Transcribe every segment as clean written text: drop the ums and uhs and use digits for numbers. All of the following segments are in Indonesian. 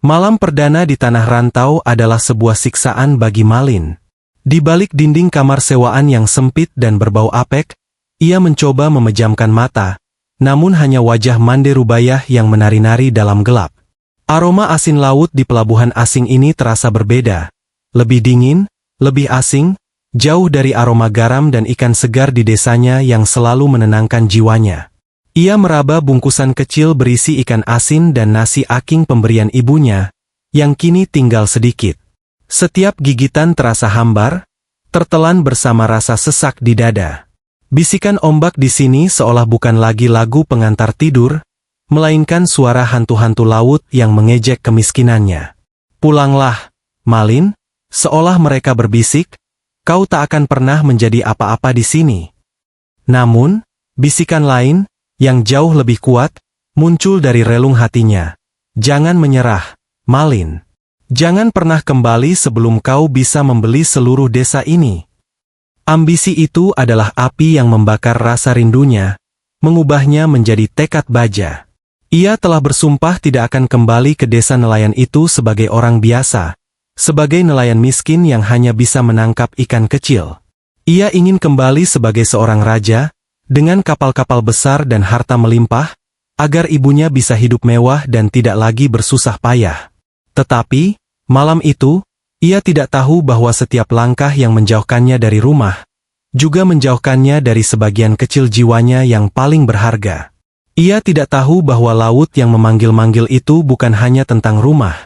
Malam perdana di tanah rantau adalah sebuah siksaan bagi Malin. Di balik dinding kamar sewaan yang sempit dan berbau apek, ia mencoba memejamkan mata, namun hanya wajah Mande Rubaiyah yang menari-nari dalam gelap. Aroma asin laut di pelabuhan asing ini terasa berbeda. Lebih dingin, lebih asing, jauh dari aroma garam dan ikan segar di desanya yang selalu menenangkan jiwanya. Ia meraba bungkusan kecil berisi ikan asin dan nasi aking pemberian ibunya, yang kini tinggal sedikit. Setiap gigitan terasa hambar, tertelan bersama rasa sesak di dada. Bisikan ombak di sini seolah bukan lagi lagu pengantar tidur, melainkan suara hantu-hantu laut yang mengejek kemiskinannya. "Pulanglah, Malin," seolah mereka berbisik, "kau tak akan pernah menjadi apa-apa di sini." Namun, bisikan lain, yang jauh lebih kuat, muncul dari relung hatinya. "Jangan menyerah, Malin. Jangan pernah kembali sebelum kau bisa membeli seluruh desa ini." Ambisi itu adalah api yang membakar rasa rindunya, mengubahnya menjadi tekad baja. Ia telah bersumpah tidak akan kembali ke desa nelayan itu sebagai orang biasa, sebagai nelayan miskin yang hanya bisa menangkap ikan kecil. Ia ingin kembali sebagai seorang raja, dengan kapal-kapal besar dan harta melimpah, agar ibunya bisa hidup mewah dan tidak lagi bersusah payah. Tetapi, malam itu, ia tidak tahu bahwa setiap langkah yang menjauhkannya dari rumah, juga menjauhkannya dari sebagian kecil jiwanya yang paling berharga. Ia tidak tahu bahwa laut yang memanggil-manggil itu bukan hanya tentang rumah,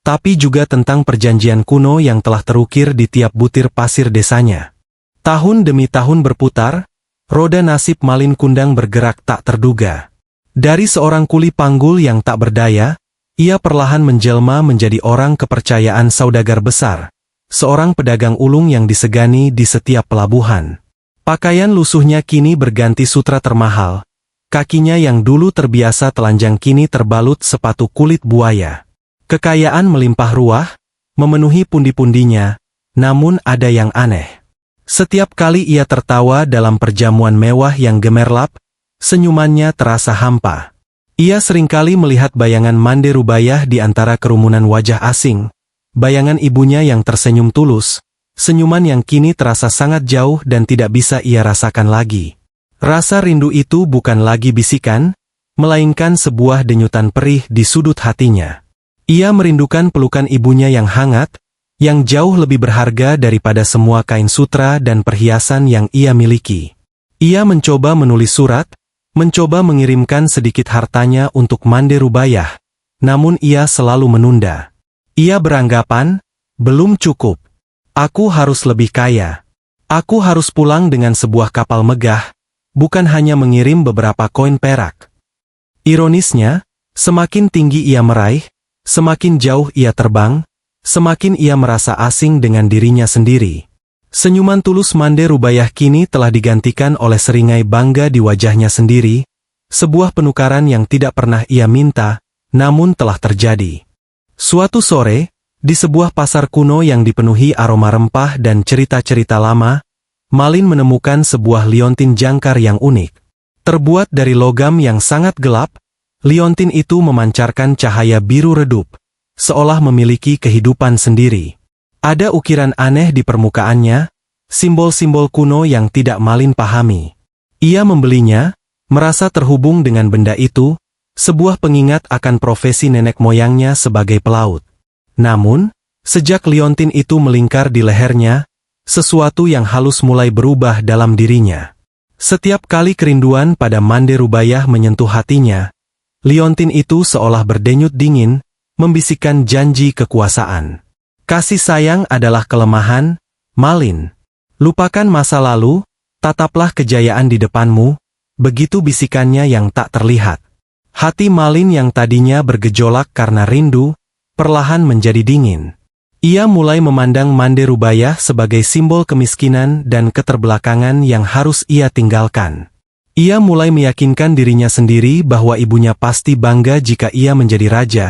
tapi juga tentang perjanjian kuno yang telah terukir di tiap butir pasir desanya. Tahun demi tahun berputar, roda nasib Malin Kundang bergerak tak terduga. Dari seorang kuli panggul yang tak berdaya, ia perlahan menjelma menjadi orang kepercayaan saudagar besar, seorang pedagang ulung yang disegani di setiap pelabuhan. Pakaian lusuhnya kini berganti sutra termahal, kakinya yang dulu terbiasa telanjang kini terbalut sepatu kulit buaya. Kekayaan melimpah ruah, memenuhi pundi-pundinya, namun ada yang aneh. Setiap kali ia tertawa dalam perjamuan mewah yang gemerlap, senyumannya terasa hampa. Ia seringkali melihat bayangan Mande Rubaiyah di antara kerumunan wajah asing, bayangan ibunya yang tersenyum tulus, senyuman yang kini terasa sangat jauh dan tidak bisa ia rasakan lagi. Rasa rindu itu bukan lagi bisikan, melainkan sebuah denyutan perih di sudut hatinya. Ia merindukan pelukan ibunya yang hangat, yang jauh lebih berharga daripada semua kain sutra dan perhiasan yang ia miliki. Ia mencoba menulis surat, mencoba mengirimkan sedikit hartanya untuk Mande Rubaiyah, namun ia selalu menunda. Ia beranggapan, belum cukup. Aku harus lebih kaya. Aku harus pulang dengan sebuah kapal megah, bukan hanya mengirim beberapa koin perak. Ironisnya, semakin tinggi ia meraih, semakin jauh ia terbang, semakin ia merasa asing dengan dirinya sendiri. Senyuman tulus Mande Rubaiyah kini telah digantikan oleh seringai bangga di wajahnya sendiri, sebuah penukaran yang tidak pernah ia minta, namun telah terjadi. Suatu sore, di sebuah pasar kuno yang dipenuhi aroma rempah dan cerita-cerita lama, Malin menemukan sebuah liontin jangkar yang unik. Terbuat dari logam yang sangat gelap, liontin itu memancarkan cahaya biru redup, seolah memiliki kehidupan sendiri. Ada ukiran aneh di permukaannya, simbol-simbol kuno yang tidak Malin pahami. Ia membelinya, merasa terhubung dengan benda itu, sebuah pengingat akan profesi nenek moyangnya sebagai pelaut. Namun, sejak liontin itu melingkar di lehernya, sesuatu yang halus mulai berubah dalam dirinya. Setiap kali kerinduan pada Mande Rubaiyah menyentuh hatinya, liontin itu seolah berdenyut dingin, membisikkan janji kekuasaan. Kasih sayang adalah kelemahan, Malin. Lupakan masa lalu, tataplah kejayaan di depanmu, begitu bisikannya yang tak terlihat. Hati Malin yang tadinya bergejolak karena rindu, perlahan menjadi dingin. Ia mulai memandang Mande Rubaiyah sebagai simbol kemiskinan dan keterbelakangan yang harus ia tinggalkan. Ia mulai meyakinkan dirinya sendiri bahwa ibunya pasti bangga jika ia menjadi raja,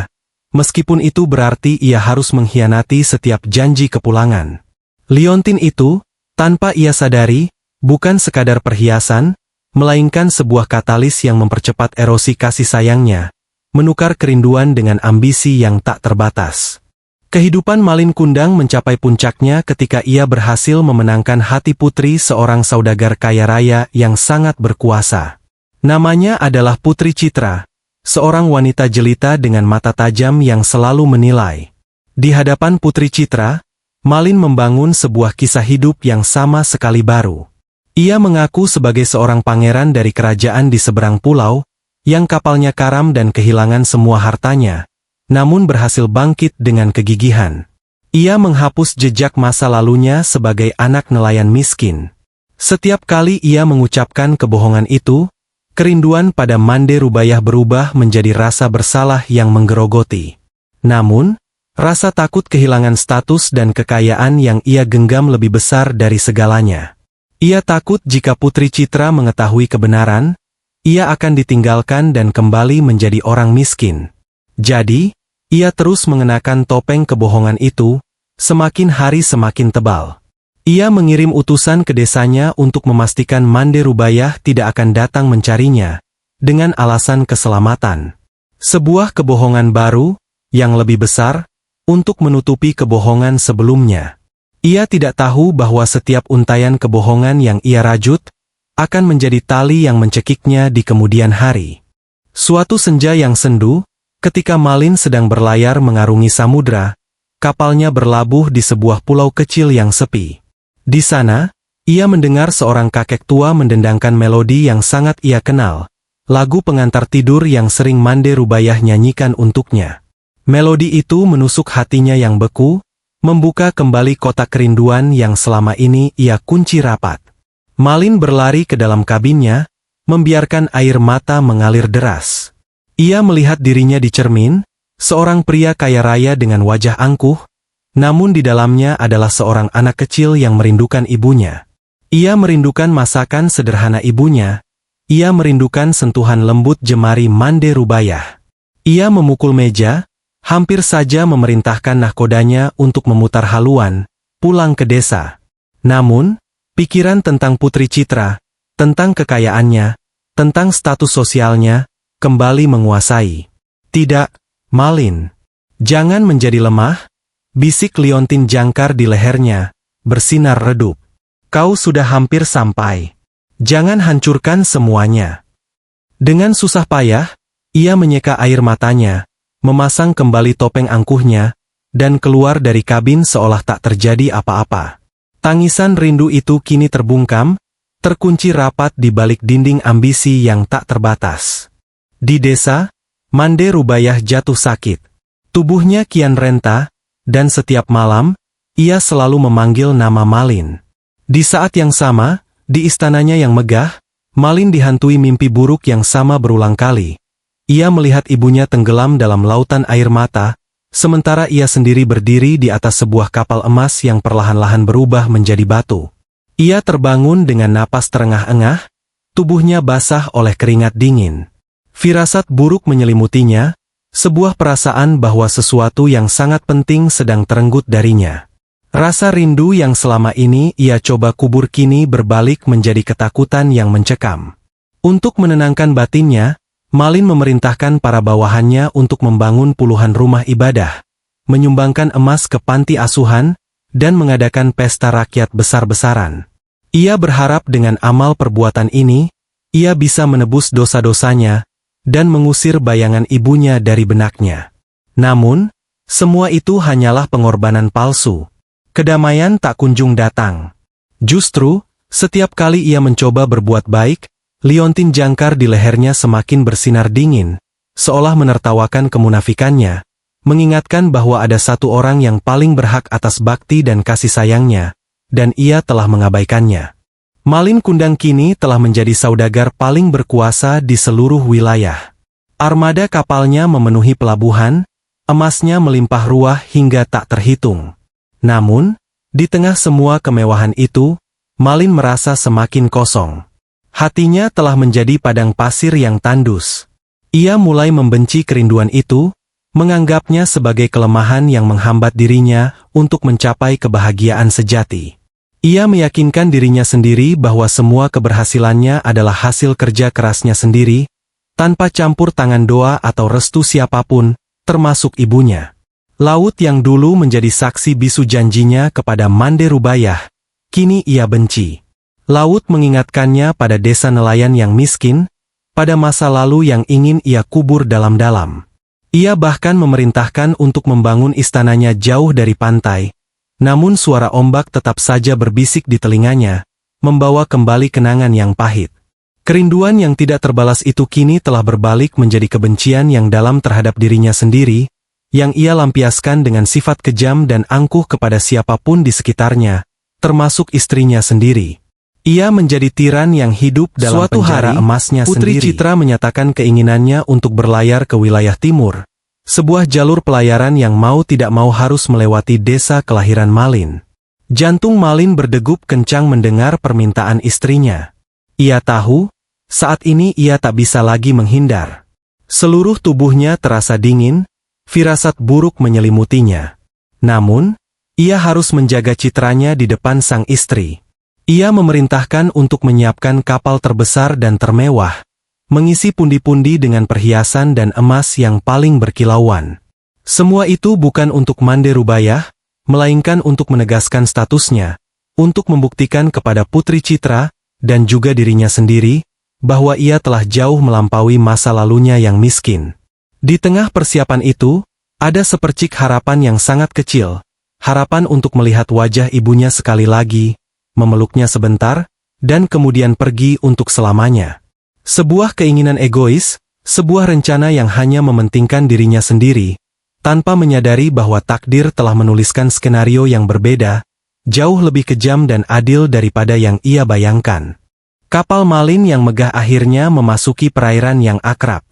meskipun itu berarti ia harus mengkhianati setiap janji kepulangan. Liontin itu, tanpa ia sadari, bukan sekadar perhiasan, melainkan sebuah katalis yang mempercepat erosi kasih sayangnya, menukar kerinduan dengan ambisi yang tak terbatas. Kehidupan Malin Kundang mencapai puncaknya ketika ia berhasil memenangkan hati putri seorang saudagar kaya raya yang sangat berkuasa. Namanya adalah Putri Citra, seorang wanita jelita dengan mata tajam yang selalu menilai. Di hadapan Putri Citra, Malin membangun sebuah kisah hidup yang sama sekali baru. Ia mengaku sebagai seorang pangeran dari kerajaan di seberang pulau, yang kapalnya karam dan kehilangan semua hartanya, namun berhasil bangkit dengan kegigihan. Ia menghapus jejak masa lalunya sebagai anak nelayan miskin. Setiap kali ia mengucapkan kebohongan itu, kerinduan pada Mande Rubayah berubah menjadi rasa bersalah yang menggerogoti. Namun, rasa takut kehilangan status dan kekayaan yang ia genggam lebih besar dari segalanya. Ia takut jika Putri Citra mengetahui kebenaran, ia akan ditinggalkan dan kembali menjadi orang miskin. Jadi, ia terus mengenakan topeng kebohongan itu, semakin hari semakin tebal. Ia mengirim utusan ke desanya untuk memastikan Mande Rubayah tidak akan datang mencarinya, dengan alasan keselamatan. Sebuah kebohongan baru, yang lebih besar, untuk menutupi kebohongan sebelumnya. Ia tidak tahu bahwa setiap untaian kebohongan yang ia rajut, akan menjadi tali yang mencekiknya di kemudian hari. Suatu senja yang sendu, ketika Malin sedang berlayar mengarungi samudra, kapalnya berlabuh di sebuah pulau kecil yang sepi. Di sana, ia mendengar seorang kakek tua mendendangkan melodi yang sangat ia kenal, lagu pengantar tidur yang sering Mande Rubayah nyanyikan untuknya. Melodi itu menusuk hatinya yang beku, membuka kembali kotak kerinduan yang selama ini ia kunci rapat. Malin berlari ke dalam kabinnya, membiarkan air mata mengalir deras. Ia melihat dirinya di cermin, seorang pria kaya raya dengan wajah angkuh, namun di dalamnya adalah seorang anak kecil yang merindukan ibunya. Ia merindukan masakan sederhana ibunya, ia merindukan sentuhan lembut jemari Mande Rubayah. Ia memukul meja, hampir saja memerintahkan nahkodanya untuk memutar haluan, pulang ke desa. Namun, pikiran tentang Putri Citra, tentang kekayaannya, tentang status sosialnya, kembali menguasai. Tidak, Malin. Jangan menjadi lemah, bisik liontin jangkar di lehernya, bersinar redup. Kau sudah hampir sampai. Jangan hancurkan semuanya. Dengan susah payah, ia menyeka air matanya, memasang kembali topeng angkuhnya, dan keluar dari kabin seolah tak terjadi apa-apa. Tangisan rindu itu kini terbungkam, terkunci rapat di balik dinding ambisi yang tak terbatas. Di desa, Mande Rubayah jatuh sakit. Tubuhnya kian renta, dan setiap malam, ia selalu memanggil nama Malin. Di saat yang sama, di istananya yang megah, Malin dihantui mimpi buruk yang sama berulang kali. Ia melihat ibunya tenggelam dalam lautan air mata, sementara ia sendiri berdiri di atas sebuah kapal emas yang perlahan-lahan berubah menjadi batu. Ia terbangun dengan napas terengah-engah, tubuhnya basah oleh keringat dingin. Firasat buruk menyelimutinya, sebuah perasaan bahwa sesuatu yang sangat penting sedang terenggut darinya. Rasa rindu yang selama ini ia coba kubur kini berbalik menjadi ketakutan yang mencekam. Untuk menenangkan batinnya, Malin memerintahkan para bawahannya untuk membangun puluhan rumah ibadah, menyumbangkan emas ke panti asuhan, dan mengadakan pesta rakyat besar-besaran. Ia berharap dengan amal perbuatan ini, ia bisa menebus dosa-dosanya, dan mengusir bayangan ibunya dari benaknya. Namun, semua itu hanyalah pengorbanan palsu. Kedamaian tak kunjung datang. Justru, setiap kali ia mencoba berbuat baik, liontin jangkar di lehernya semakin bersinar dingin, seolah menertawakan kemunafikannya, mengingatkan bahwa ada satu orang yang paling berhak atas bakti dan kasih sayangnya, dan ia telah mengabaikannya. Malin Kundang kini telah menjadi saudagar paling berkuasa di seluruh wilayah. Armada kapalnya memenuhi pelabuhan, emasnya melimpah ruah hingga tak terhitung. Namun, di tengah semua kemewahan itu, Malin merasa semakin kosong. Hatinya telah menjadi padang pasir yang tandus. Ia mulai membenci kerinduan itu, menganggapnya sebagai kelemahan yang menghambat dirinya untuk mencapai kebahagiaan sejati. Ia meyakinkan dirinya sendiri bahwa semua keberhasilannya adalah hasil kerja kerasnya sendiri, tanpa campur tangan doa atau restu siapapun, termasuk ibunya. Laut yang dulu menjadi saksi bisu janjinya kepada Mande Rubayah, kini ia benci. Laut mengingatkannya pada desa nelayan yang miskin, pada masa lalu yang ingin ia kubur dalam-dalam. Ia bahkan memerintahkan untuk membangun istananya jauh dari pantai, namun suara ombak tetap saja berbisik di telinganya, membawa kembali kenangan yang pahit. Kerinduan yang tidak terbalas itu kini telah berbalik menjadi kebencian yang dalam terhadap dirinya sendiri, yang ia lampiaskan dengan sifat kejam dan angkuh kepada siapapun di sekitarnya, termasuk istrinya sendiri. Ia menjadi tiran yang hidup dalam penjara emasnya sendiri. Putri Citra menyatakan keinginannya untuk berlayar ke wilayah timur, sebuah jalur pelayaran yang mau tidak mau harus melewati desa kelahiran Malin. Jantung Malin berdegup kencang mendengar permintaan istrinya. Ia tahu, saat ini ia tak bisa lagi menghindar. Seluruh tubuhnya terasa dingin, firasat buruk menyelimutinya. Namun, ia harus menjaga citranya di depan sang istri. Ia memerintahkan untuk menyiapkan kapal terbesar dan termewah, mengisi pundi-pundi dengan perhiasan dan emas yang paling berkilauan. Semua itu bukan untuk Mande Rubayah, melainkan untuk menegaskan statusnya, untuk membuktikan kepada Putri Citra, dan juga dirinya sendiri, bahwa ia telah jauh melampaui masa lalunya yang miskin. Di tengah persiapan itu, ada sepercik harapan yang sangat kecil, harapan untuk melihat wajah ibunya sekali lagi, memeluknya sebentar, dan kemudian pergi untuk selamanya. Sebuah keinginan egois, sebuah rencana yang hanya mementingkan dirinya sendiri, tanpa menyadari bahwa takdir telah menuliskan skenario yang berbeda, jauh lebih kejam dan adil daripada yang ia bayangkan. Kapal Malin yang megah akhirnya memasuki perairan yang akrab.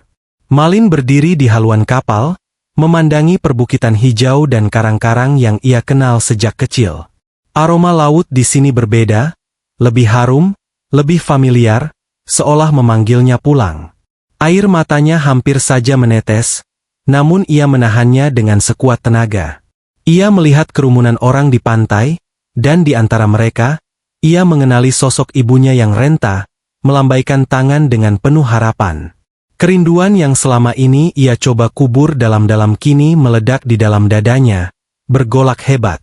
Malin berdiri di haluan kapal, memandangi perbukitan hijau dan karang-karang yang ia kenal sejak kecil. Aroma laut di sini berbeda, lebih harum, lebih familiar, seolah memanggilnya pulang. Air matanya hampir saja menetes, namun ia menahannya dengan sekuat tenaga. Ia melihat kerumunan orang di pantai, dan di antara mereka, ia mengenali sosok ibunya yang renta, melambaikan tangan dengan penuh harapan. Kerinduan yang selama ini ia coba kubur dalam-dalam kini meledak di dalam dadanya, bergolak hebat.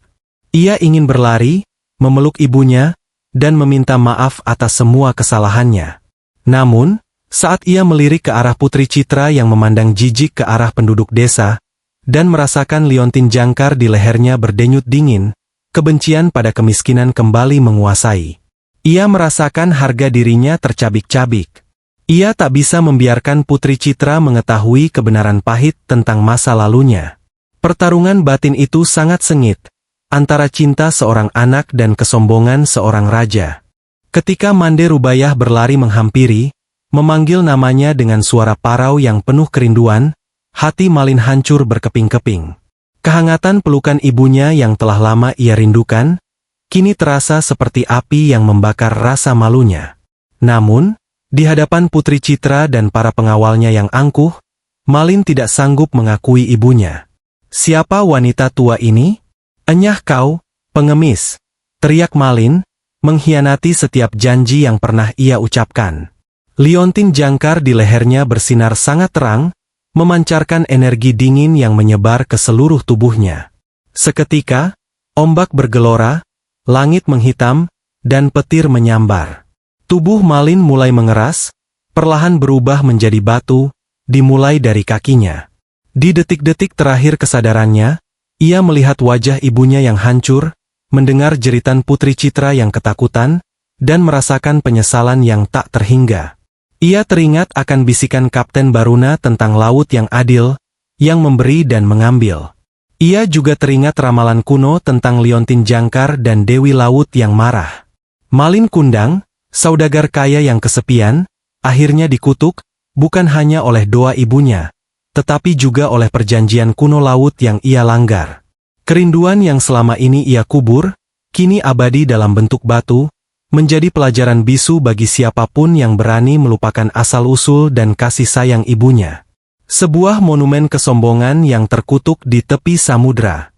Ia ingin berlari, memeluk ibunya, dan meminta maaf atas semua kesalahannya. Namun, saat ia melirik ke arah Putri Citra yang memandang jijik ke arah penduduk desa, dan merasakan liontin jangkar di lehernya berdenyut dingin, kebencian pada kemiskinan kembali menguasai. Ia merasakan harga dirinya tercabik-cabik. Ia tak bisa membiarkan Putri Citra mengetahui kebenaran pahit tentang masa lalunya. Pertarungan batin itu sangat sengit, antara cinta seorang anak dan kesombongan seorang raja. Ketika Mande Rubayah berlari menghampiri, memanggil namanya dengan suara parau yang penuh kerinduan, hati Malin hancur berkeping-keping. Kehangatan pelukan ibunya yang telah lama ia rindukan, kini terasa seperti api yang membakar rasa malunya. Namun, di hadapan Putri Citra dan para pengawalnya yang angkuh, Malin tidak sanggup mengakui ibunya. Siapa wanita tua ini? Enyah kau, pengemis, teriak Malin, mengkhianati setiap janji yang pernah ia ucapkan. Liontin jangkar di lehernya bersinar sangat terang, memancarkan energi dingin yang menyebar ke seluruh tubuhnya. Seketika, ombak bergelora, langit menghitam, dan petir menyambar. Tubuh Malin mulai mengeras, perlahan berubah menjadi batu, dimulai dari kakinya. Di detik-detik terakhir kesadarannya, ia melihat wajah ibunya yang hancur, mendengar jeritan Putri Citra yang ketakutan, dan merasakan penyesalan yang tak terhingga. Ia teringat akan bisikan Kapten Baruna tentang laut yang adil, yang memberi dan mengambil. Ia juga teringat ramalan kuno tentang liontin jangkar dan Dewi Laut yang marah. Malin Kundang, saudagar kaya yang kesepian, akhirnya dikutuk, bukan hanya oleh doa ibunya, tetapi juga oleh perjanjian kuno laut yang ia langgar. Kerinduan yang selama ini ia kubur, kini abadi dalam bentuk batu, menjadi pelajaran bisu bagi siapapun yang berani melupakan asal-usul dan kasih sayang ibunya. Sebuah monumen kesombongan yang terkutuk di tepi samudra.